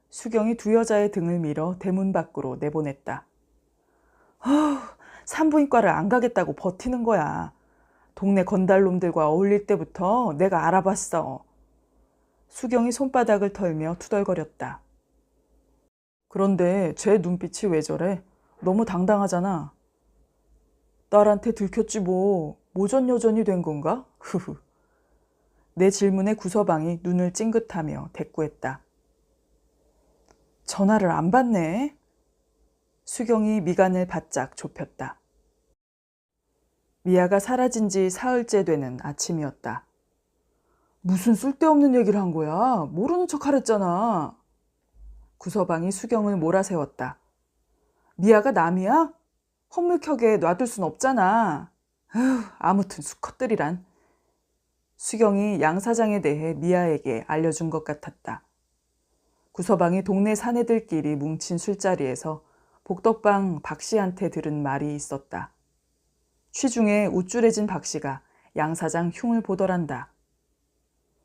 수경이 두 여자의 등을 밀어 대문 밖으로 내보냈다. 산부인과를 안 가겠다고 버티는 거야. 동네 건달놈들과 어울릴 때부터 내가 알아봤어. 수경이 손바닥을 털며 투덜거렸다. 그런데 쟤 눈빛이 왜 저래? 너무 당당하잖아. 딸한테 들켰지 뭐. 모전여전이 된 건가? 흐흐. 내 질문에 구서방이 눈을 찡긋하며 대꾸했다. 전화를 안 받네. 수경이 미간을 바짝 좁혔다. 미아가 사라진 지 사흘째 되는 아침이었다. 무슨 쓸데없는 얘기를 한 거야? 모르는 척 하랬잖아. 구서방이 수경을 몰아세웠다. 미아가 남이야? 헛물켜게 놔둘 순 없잖아. 아무튼 수컷들이란. 수경이 양 사장에 대해 미아에게 알려준 것 같았다. 구서방이 동네 사내들끼리 뭉친 술자리에서 복덕방 박씨한테 들은 말이 있었다. 취중에 우쭐해진 박씨가 양 사장 흉을 보더란다.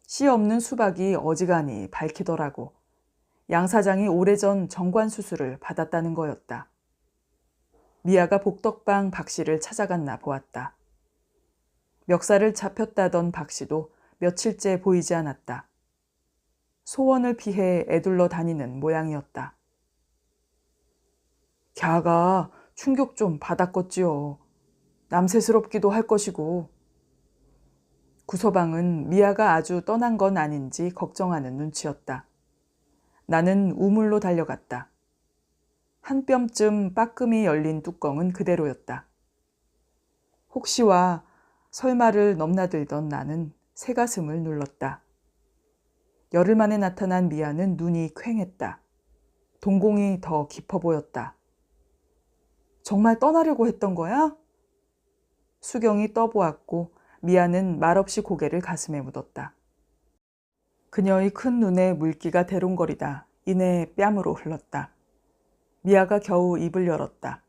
씨 없는 수박이 어지간히 밝히더라고. 양 사장이 오래전 정관 수술을 받았다는 거였다. 미아가 복덕방 박씨를 찾아갔나 보았다. 멱살을 잡혔다던 박씨도 며칠째 보이지 않았다. 소원을 피해 애둘러 다니는 모양이었다. 갸가 충격 좀 받았겠지요. 남새스럽기도 할 것이고. 구서방은 미아가 아주 떠난 건 아닌지 걱정하는 눈치였다. 나는 우물로 달려갔다. 한 뼘쯤 빠끔히 열린 뚜껑은 그대로였다. 혹시와 설마를 넘나들던 나는 새가슴을 눌렀다. 열흘 만에 나타난 미아는 눈이 퀭했다. 동공이 더 깊어 보였다. 정말 떠나려고 했던 거야? 수경이 떠보았고 미아는 말없이 고개를 가슴에 묻었다. 그녀의 큰 눈에 물기가 대롱거리다 이내 뺨으로 흘렀다. 미아가 겨우 입을 열었다.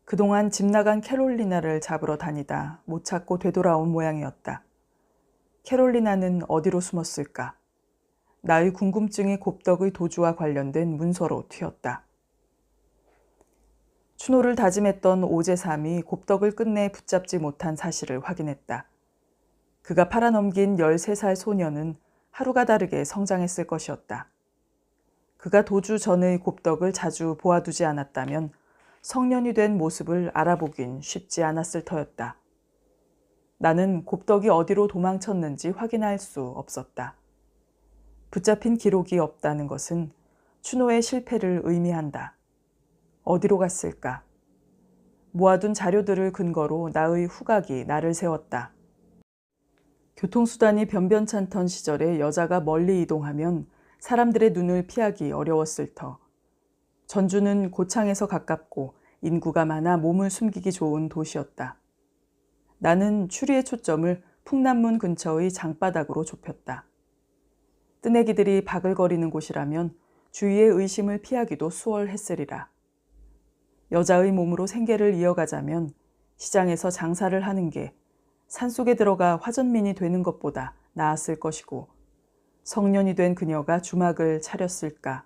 그동안 집 나간 캐롤리나를 잡으러 다니다 못 찾고 되돌아온 모양이었다. 캐롤리나는 어디로 숨었을까? 나의 궁금증이 곱덕의 도주와 관련된 문서로 튀었다. 추노를 다짐했던 오제삼이 곱덕을 끝내 붙잡지 못한 사실을 확인했다. 그가 팔아넘긴 13살 소녀는 하루가 다르게 성장했을 것이었다. 그가 도주 전의 곱덕을 자주 보아두지 않았다면 성년이 된 모습을 알아보긴 쉽지 않았을 터였다. 나는 곱덕이 어디로 도망쳤는지 확인할 수 없었다. 붙잡힌 기록이 없다는 것은 추노의 실패를 의미한다. 어디로 갔을까? 모아둔 자료들을 근거로 나의 후각이 나를 세웠다. 교통수단이 변변찮던 시절에 여자가 멀리 이동하면 사람들의 눈을 피하기 어려웠을 터. 전주는 고창에서 가깝고 인구가 많아 몸을 숨기기 좋은 도시였다. 나는 추리의 초점을 풍남문 근처의 장바닥으로 좁혔다. 뜨내기들이 바글거리는 곳이라면 주위의 의심을 피하기도 수월했으리라. 여자의 몸으로 생계를 이어가자면 시장에서 장사를 하는 게 산속에 들어가 화전민이 되는 것보다 나았을 것이고 성년이 된 그녀가 주막을 차렸을까?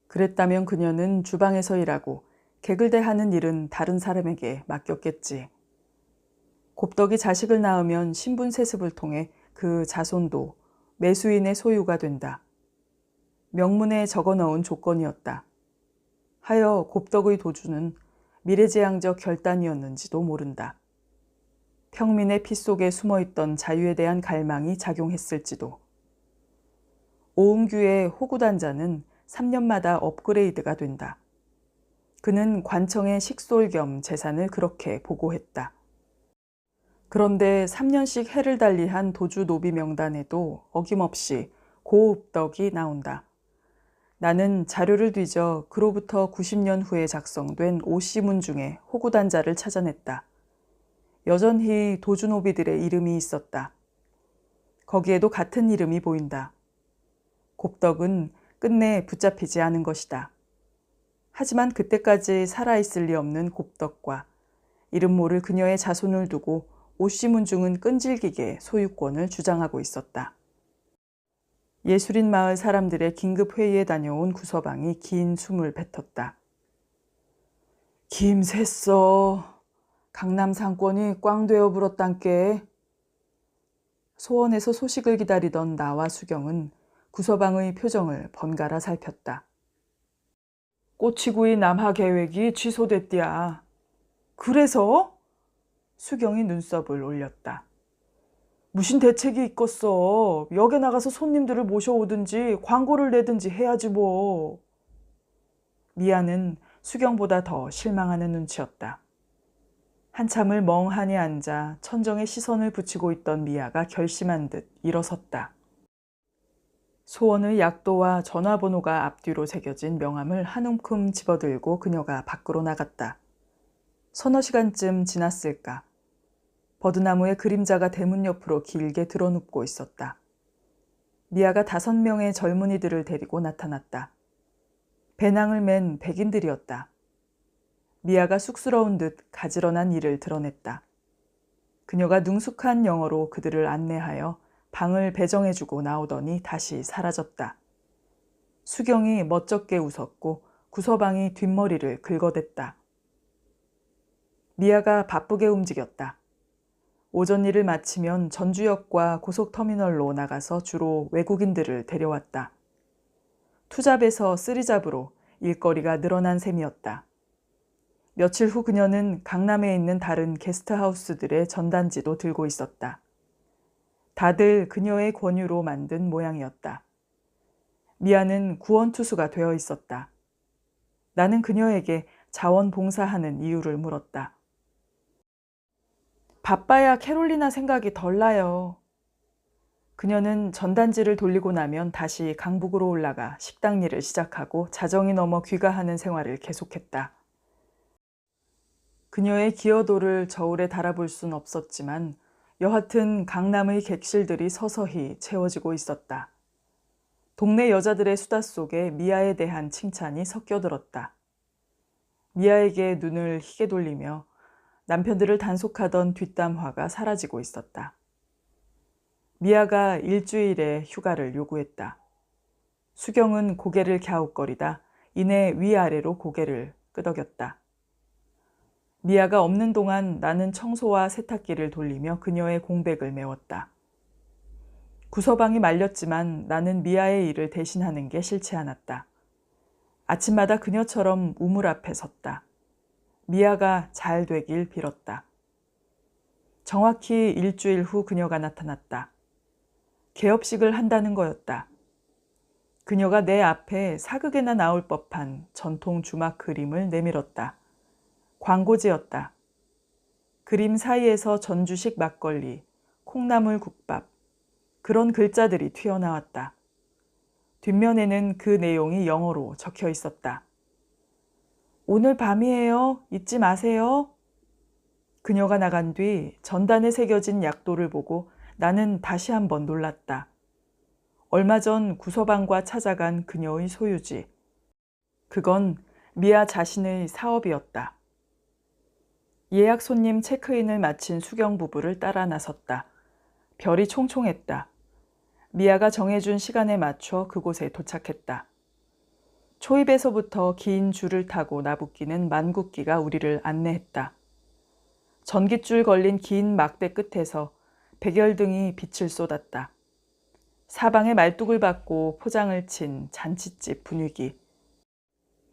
그랬다면 그녀는 주방에서 일하고 개글대하는 일은 다른 사람에게 맡겼겠지. 곱덕이 자식을 낳으면 신분 세습을 통해 그 자손도 매수인의 소유가 된다. 명문에 적어넣은 조건이었다. 하여 곱덕의 도주는 미래지향적 결단이었는지도 모른다. 평민의 피 속에 숨어있던 자유에 대한 갈망이 작용했을지도. 오은규의 호구단자는 3년마다 업그레이드가 된다. 그는 관청의 식솔 겸 재산을 그렇게 보고했다. 그런데 3년씩 해를 달리한 도주 노비 명단에도 어김없이 고읍덕이 나온다. 나는 자료를 뒤져 그로부터 90년 후에 작성된 오씨문 중에 호구단자를 찾아냈다. 여전히 도주 노비들의 이름이 있었다. 거기에도 같은 이름이 보인다. 곱덕은 끝내 붙잡히지 않은 것이다. 하지만 그때까지 살아있을 리 없는 곱덕과 이름 모를 그녀의 자손을 두고 오씨문중은 끈질기게 소유권을 주장하고 있었다. 예술인 마을 사람들의 긴급 회의에 다녀온 구서방이 긴 숨을 뱉었다. 김샜어. 강남 상권이 꽝 되어 불었단께. 소원에서 소식을 기다리던 나와 수경은 구서방의 표정을 번갈아 살폈다. 꼬치구이 남하 계획이 취소됐디야. 그래서? 수경이 눈썹을 올렸다. 무슨 대책이 있겠어. 역에 나가서 손님들을 모셔오든지 광고를 내든지 해야지 뭐. 미아는 수경보다 더 실망하는 눈치였다. 한참을 멍하니 앉아 천정에 시선을 붙이고 있던 미아가 결심한 듯 일어섰다. 소원의 약도와 전화번호가 앞뒤로 새겨진 명함을 한 움큼 집어들고 그녀가 밖으로 나갔다. 서너 시간쯤 지났을까. 버드나무의 그림자가 대문 옆으로 길게 드러눕고 있었다. 미아가 5명의 젊은이들을 데리고 나타났다. 배낭을 맨 백인들이었다. 미아가 쑥스러운 듯 가지런한 일을 드러냈다. 그녀가 능숙한 영어로 그들을 안내하여 방을 배정해주고 나오더니 다시 사라졌다. 수경이 멋쩍게 웃었고 구서방이 뒷머리를 긁어댔다. 미아가 바쁘게 움직였다. 오전 일을 마치면 전주역과 고속터미널로 나가서 주로 외국인들을 데려왔다. 투잡에서 쓰리잡으로 일거리가 늘어난 셈이었다. 며칠 후 그녀는 강남에 있는 다른 게스트하우스들의 전단지도 들고 있었다. 다들 그녀의 권유로 만든 모양이었다. 미아는 구원투수가 되어 있었다. 나는 그녀에게 자원봉사하는 이유를 물었다. 바빠야 캐롤리나 생각이 덜 나요. 그녀는 전단지를 돌리고 나면 다시 강북으로 올라가 식당 일을 시작하고 자정이 넘어 귀가하는 생활을 계속했다. 그녀의 기여도를 저울에 달아볼 순 없었지만 여하튼 강남의 객실들이 서서히 채워지고 있었다. 동네 여자들의 수다 속에 미아에 대한 칭찬이 섞여들었다. 미아에게 눈을 희게 돌리며 남편들을 단속하던 뒷담화가 사라지고 있었다. 미아가 일주일의 휴가를 요구했다. 수경은 고개를 갸웃거리다 이내 위아래로 고개를 끄덕였다. 미아가 없는 동안 나는 청소와 세탁기를 돌리며 그녀의 공백을 메웠다. 구서방이 말렸지만 나는 미아의 일을 대신하는 게 싫지 않았다. 아침마다 그녀처럼 우물 앞에 섰다. 미아가 잘 되길 빌었다. 정확히 일주일 후 그녀가 나타났다. 개업식을 한다는 거였다. 그녀가 내 앞에 사극에나 나올 법한 전통 주막 그림을 내밀었다. 광고지였다. 그림 사이에서 전주식 막걸리, 콩나물 국밥, 그런 글자들이 튀어나왔다. 뒷면에는 그 내용이 영어로 적혀 있었다. 오늘 밤이에요. 잊지 마세요. 그녀가 나간 뒤 전단에 새겨진 약도를 보고 나는 다시 한번 놀랐다. 얼마 전 구서방과 찾아간 그녀의 소유지. 그건 미아 자신의 사업이었다. 예약 손님 체크인을 마친 수경 부부를 따라 나섰다. 별이 총총했다. 미아가 정해준 시간에 맞춰 그곳에 도착했다. 초입에서부터 긴 줄을 타고 나부끼는 만국기가 우리를 안내했다. 전깃줄 걸린 긴 막대 끝에서 백열등이 빛을 쏟았다. 사방에 말뚝을 받고 포장을 친 잔칫집 분위기.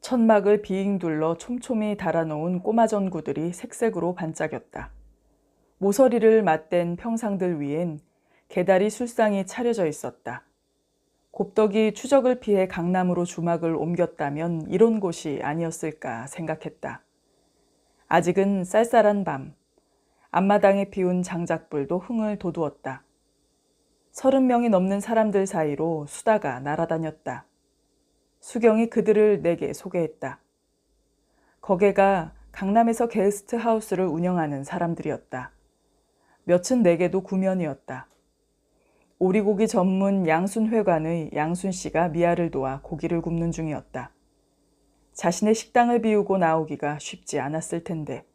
천막을 비잉 둘러 촘촘히 달아놓은 꼬마 전구들이 색색으로 반짝였다. 모서리를 맞댄 평상들 위엔 개다리 술상이 차려져 있었다. 곱덕이 추적을 피해 강남으로 주막을 옮겼다면 이런 곳이 아니었을까 생각했다. 아직은 쌀쌀한 밤, 앞마당에 피운 장작불도 흥을 돋우었다. 30명이 넘는 사람들 사이로 수다가 날아다녔다. 수경이 그들을 내게 소개했다. 거기가 강남에서 게스트 하우스를 운영하는 사람들이었다. 몇은 내게도 구면이었다. 오리고기 전문 양순회관의 양순 씨가 미아를 도와 고기를 굽는 중이었다. 자신의 식당을 비우고 나오기가 쉽지 않았을 텐데.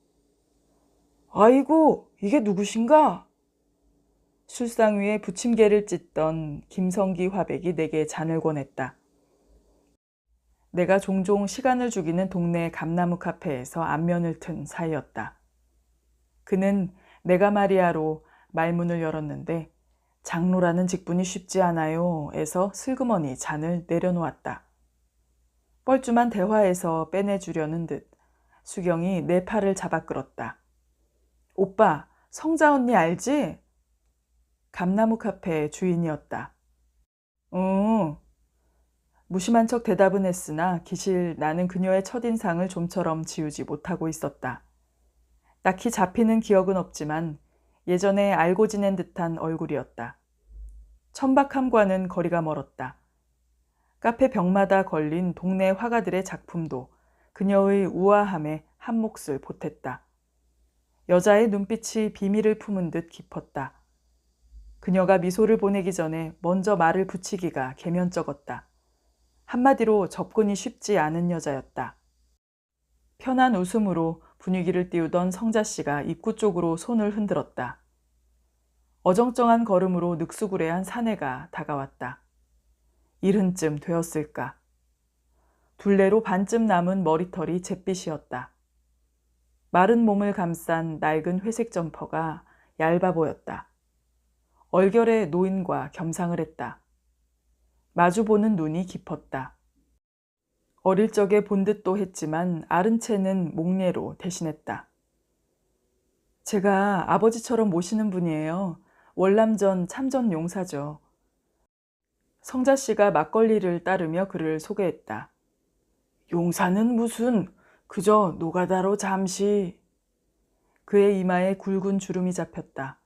아이고, 이게 누구신가? 술상 위에 부침개를 찢던 김성기 화백이 내게 잔을 권했다. 내가 종종 시간을 죽이는 동네 감나무 카페에서 안면을 튼 사이였다. 그는 내가 마리아로 말문을 열었는데 장로라는 직분이 쉽지 않아요 에서 슬그머니 잔을 내려놓았다. 뻘쭘한 대화에서 빼내주려는 듯 수경이 내 팔을 잡아 끌었다. 오빠, 성자 언니 알지? 감나무 카페의 주인이었다. 응. 무심한 척 대답은 했으나 기실 나는 그녀의 첫인상을 좀처럼 지우지 못하고 있었다. 딱히 잡히는 기억은 없지만 예전에 알고 지낸 듯한 얼굴이었다. 천박함과는 거리가 멀었다. 카페 벽마다 걸린 동네 화가들의 작품도 그녀의 우아함에 한 몫을 보탰다. 여자의 눈빛이 비밀을 품은 듯 깊었다. 그녀가 미소를 보내기 전에 먼저 말을 붙이기가 계면쩍었다. 한마디로 접근이 쉽지 않은 여자였다. 편한 웃음으로 분위기를 띄우던 성자씨가 입구 쪽으로 손을 흔들었다. 어정쩡한 걸음으로 늑수구레한 사내가 다가왔다. 일흔쯤 되었을까. 둘레로 반쯤 남은 머리털이 잿빛이었다. 마른 몸을 감싼 낡은 회색 점퍼가 얇아 보였다. 얼결에 노인과 겸상을 했다. 마주보는 눈이 깊었다. 어릴 적에 본 듯도 했지만 아른 채는 목례로 대신했다. 제가 아버지처럼 모시는 분이에요. 월남전 참전 용사죠. 성자씨가 막걸리를 따르며 그를 소개했다. 용사는 무슨, 그저 노가다로 잠시. 그의 이마에 굵은 주름이 잡혔다.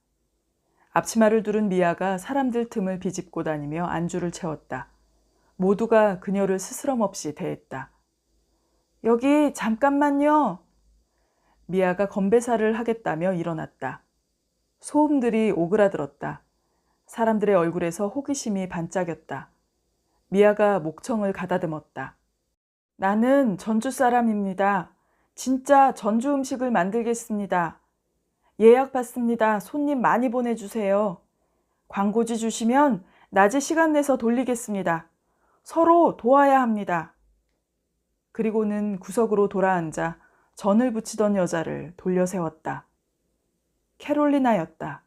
앞치마를 두른 미아가 사람들 틈을 비집고 다니며 안주를 채웠다. 모두가 그녀를 스스럼없이 대했다. 여기 잠깐만요. 미아가 건배사를 하겠다며 일어났다. 소음들이 오그라들었다. 사람들의 얼굴에서 호기심이 반짝였다. 미아가 목청을 가다듬었다. 나는 전주 사람입니다. 진짜 전주 음식을 만들겠습니다. 예약 받습니다. 손님 많이 보내주세요. 광고지 주시면 낮에 시간 내서 돌리겠습니다. 서로 도와야 합니다. 그리고는 구석으로 돌아앉아 전을 붙이던 여자를 돌려 세웠다. 캐롤리나였다.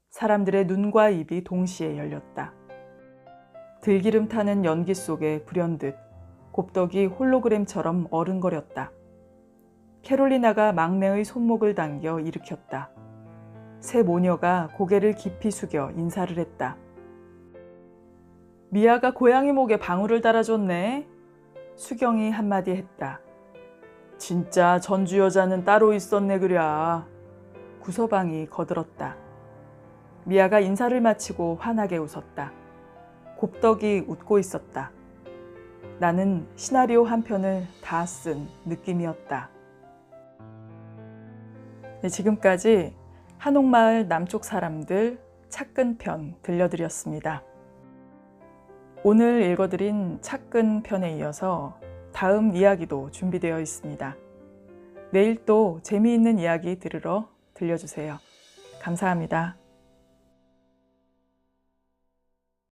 사람들의 눈과 입이 동시에 열렸다. 들기름 타는 연기 속에 불현듯 곱덕이 홀로그램처럼 어른거렸다. 캐롤리나가 막내의 손목을 당겨 일으켰다. 새 모녀가 고개를 깊이 숙여 인사를 했다. 미아가 고양이 목에 방울을 달아줬네. 수경이 한마디 했다. 진짜 전주 여자는 따로 있었네 그랴. 구서방이 거들었다. 미아가 인사를 마치고 환하게 웃었다. 곱덕이 웃고 있었다. 나는 시나리오 한 편을 다 쓴 느낌이었다. 네, 지금까지 한옥마을 남쪽 사람들 착근 편 들려드렸습니다. 오늘 읽어드린 착근 편에 이어서 다음 이야기도 준비되어 있습니다. 내일 또 재미있는 이야기 들으러 들려주세요. 감사합니다.